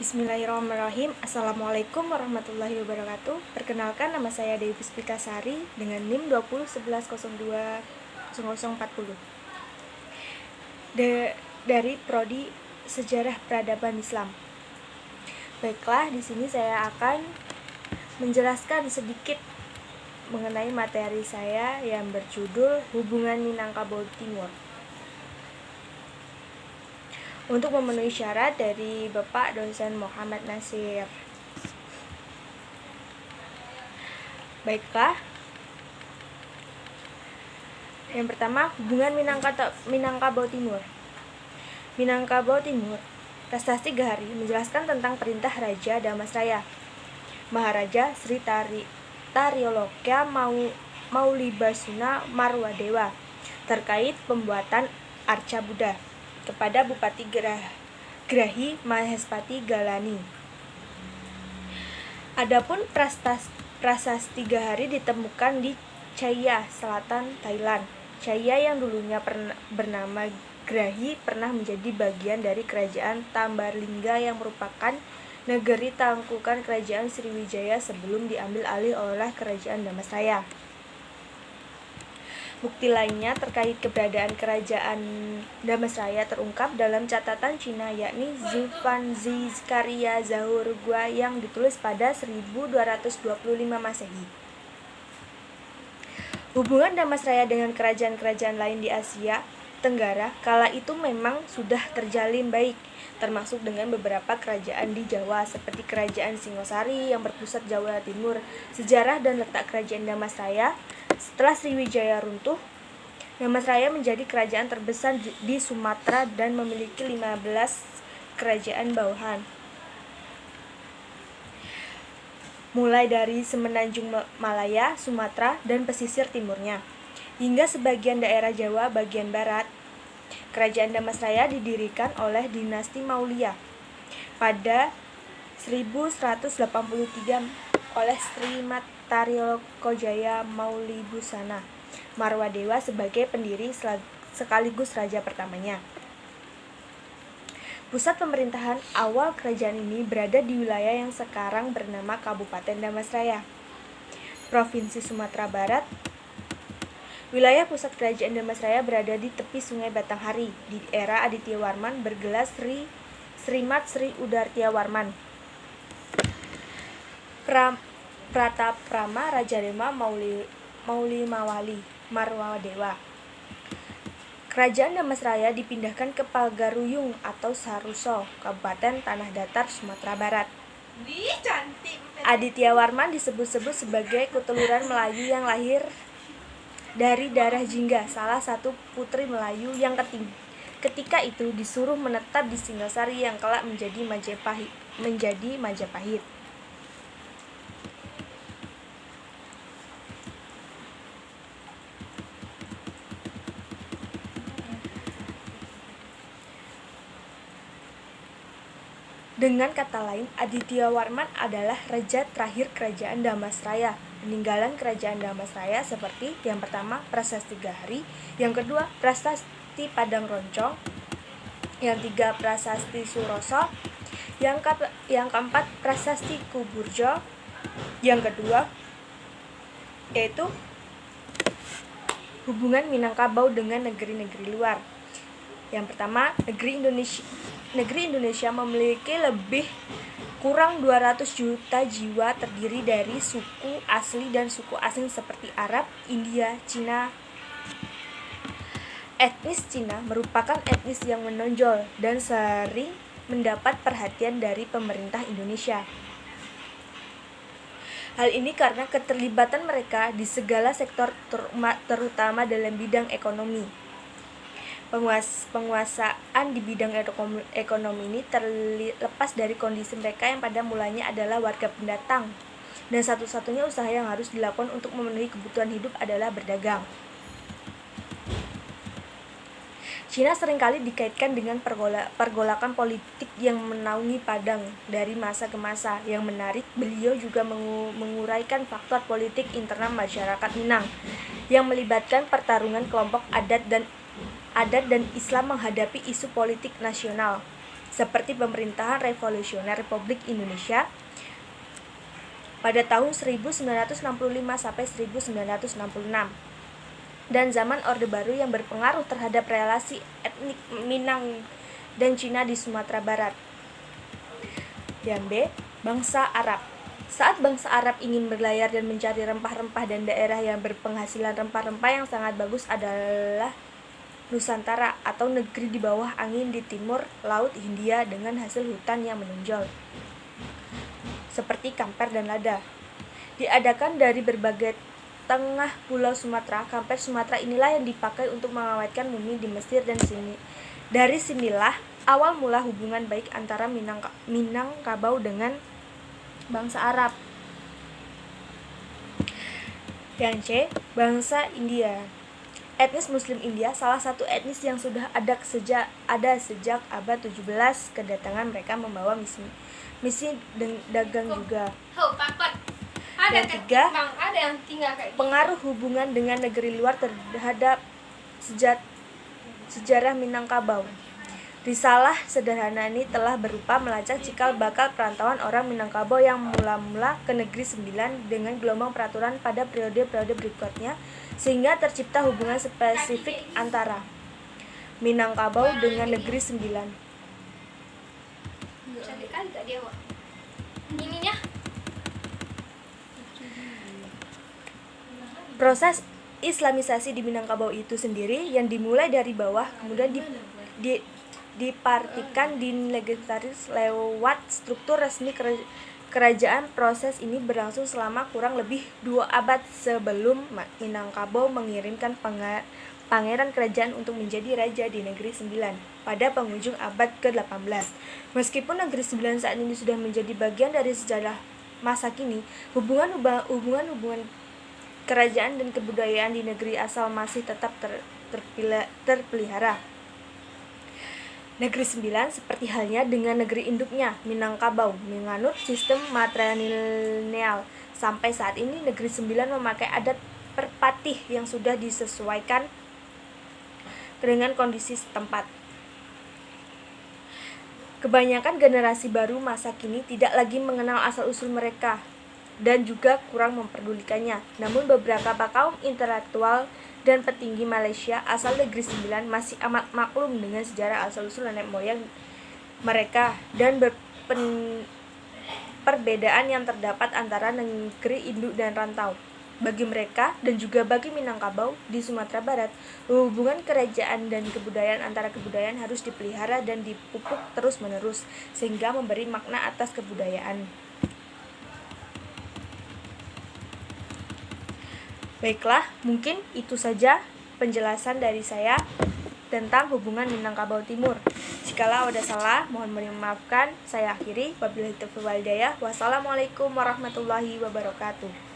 Bismillahirrahmanirrahim. Assalamualaikum warahmatullahi wabarakatuh. Perkenalkan, nama saya Dewi Puspikasari dengan NIM 2011020040 dari Prodi Sejarah Peradaban Islam. Baiklah, di sini saya akan menjelaskan sedikit mengenai materi saya yang berjudul Hubungan Minangkabau Timur. Untuk memenuhi syarat dari Bapak dosen Muhammad Nasir. Baiklah. Yang pertama, hubungan Minangkabau Timur. Minangkabau Timur, Prasasti Gahari menjelaskan tentang perintah Raja Damasraya, Maharaja Sri Tarioloka Maulibasuna Marwadewa terkait pembuatan arca Buddha kepada Bupati Grahi Mahespati Galani. Adapun prasasti Gahari ditemukan di Chaiya, selatan Thailand. Chaiya yang dulunya bernama Grahi pernah menjadi bagian dari kerajaan Tambarlingga yang merupakan negeri tangkukan kerajaan Sriwijaya sebelum diambil alih oleh kerajaan Damasraya. Bukti lainnya terkait keberadaan kerajaan Damasraya terungkap dalam catatan Cina, yakni Zufanzi karya Zahor Gua yang ditulis pada 1225 Masehi. Hubungan Damasraya dengan kerajaan-kerajaan lain di Asia Tenggara kala itu memang sudah terjalin baik, termasuk dengan beberapa kerajaan di Jawa seperti Kerajaan Singosari yang berpusat Jawa Timur. Sejarah dan letak kerajaan Damasraya. Setelah Sriwijaya runtuh, Damasraya menjadi kerajaan terbesar di Sumatera dan memiliki 15 kerajaan bawahan. Mulai dari Semenanjung Malaya, Sumatera, dan pesisir timurnya, hingga sebagian daerah Jawa bagian barat. Kerajaan Damasraya didirikan oleh dinasti Maulia pada 1183 oleh Sri Tariolokojaya Maulibusana Marwadewa sebagai pendiri sekaligus raja pertamanya. Pusat pemerintahan awal kerajaan ini berada di wilayah yang sekarang bernama Kabupaten Damasraya, Provinsi Sumatera Barat. Wilayah pusat kerajaan Damasraya berada di tepi Sungai Batanghari. Di era Aditya Warman bergelar Srimat Sri Udartya Warman. Prataprama Rajadema Maulimawali Marwadewa. Kerajaan Damasraya dipindahkan ke Pagaruyung atau Saruso, Kabupaten Tanah Datar, Sumatera Barat. Aditya Warman disebut-sebut sebagai keturunan Melayu yang lahir dari darah Jingga, salah satu putri Melayu yang ketika itu disuruh menetap di Singosari yang kelak menjadi Majapahit. Dengan kata lain, Aditya Warman adalah raja terakhir kerajaan Damasraya. Peninggalan kerajaan Damasraya seperti yang pertama Prasasti Gahari, yang kedua Prasasti Padang Roncong, yang tiga Prasasti Suroso, yang keempat Prasasti Kuburjo, yang kedua yaitu hubungan Minangkabau dengan negeri-negeri luar. Yang pertama, negeri Indonesia memiliki lebih kurang 200 juta jiwa terdiri dari suku asli dan suku asing seperti Arab, India, Cina. Etnis Cina merupakan etnis yang menonjol dan sering mendapat perhatian dari pemerintah Indonesia. Hal ini karena keterlibatan mereka di segala sektor terutama dalam bidang ekonomi. Penguasaan di bidang ekonomi ini terlepas dari kondisi mereka yang pada mulanya adalah warga pendatang, dan satu-satunya usaha yang harus dilakukan untuk memenuhi kebutuhan hidup adalah berdagang. Cina seringkali dikaitkan dengan pergolakan politik yang menaungi Padang dari masa ke masa. Yang menarik, beliau juga menguraikan faktor politik internal masyarakat Minang yang melibatkan pertarungan kelompok adat dan Islam menghadapi isu politik nasional. seperti pemerintahan revolusioner Republik Indonesia pada tahun 1965 sampai 1966 dan zaman Orde Baru yang berpengaruh terhadap relasi etnik Minang dan Cina di Sumatera Barat. Dan B. Bangsa Arab. Saat bangsa Arab ingin berlayar dan mencari rempah-rempah dan daerah yang berpenghasilan rempah-rempah yang sangat bagus adalah Nusantara atau negeri di bawah angin di timur Laut Hindia dengan hasil hutan yang menonjol seperti kamper dan lada. Diadakan dari berbagai tengah pulau Sumatera, kamper Sumatera inilah yang dipakai untuk mengawetkan mumi di Mesir dan sini. Dari sinilah awal mula hubungan baik antara Minangkabau dengan bangsa Arab. Yang C. Bangsa India. Etnis Muslim India salah satu etnis yang sudah ada sejak abad 17. Kedatangan mereka membawa misi dagang juga. Dan 3. Pengaruh hubungan dengan negeri luar terhadap sejarah Minangkabau. Risalah sederhana ini telah berupa melacak cikal bakal perantauan orang Minangkabau yang mula-mula ke Negeri Sembilan dengan gelombang peraturan pada periode-periode berikutnya, sehingga tercipta hubungan spesifik antara Minangkabau dengan Negeri Sembilan. Proses Islamisasi di Minangkabau itu sendiri yang dimulai dari bawah kemudian dipartikan dilegitimasi lewat struktur resmi kerajaan. Proses ini berlangsung selama kurang lebih 2 abad sebelum Minangkabau mengirimkan pangeran kerajaan untuk menjadi raja di Negeri Sembilan pada penghujung abad ke-18. Meskipun Negeri Sembilan saat ini sudah menjadi bagian dari sejarah masa kini, hubungan kerajaan dan kebudayaan di negeri asal masih tetap terpelihara. Negeri Sembilan seperti halnya dengan negeri induknya Minangkabau menganut sistem matrilineal. Sampai saat ini Negeri Sembilan memakai adat perpatih yang sudah disesuaikan dengan kondisi setempat. Kebanyakan generasi baru masa kini tidak lagi mengenal asal-usul mereka dan juga kurang memperdulikannya. Namun beberapa kaum intelektual dan petinggi Malaysia asal Negeri Sembilan masih amat maklum dengan sejarah asal-usul nenek moyang mereka dan perbedaan yang terdapat antara negeri induk dan rantau. Bagi mereka dan juga bagi Minangkabau di Sumatera Barat, hubungan kerajaan dan kebudayaan antara kebudayaan harus dipelihara dan dipupuk terus-menerus sehingga memberi makna atas kebudayaan. Baiklah, mungkin itu saja penjelasan dari saya tentang hubungan Minangkabau Timur. Jikalau ada salah, mohon dimaafkan. Saya akhiri. Wabillahi taufiq wal hidayah. Wassalamualaikum warahmatullahi wabarakatuh.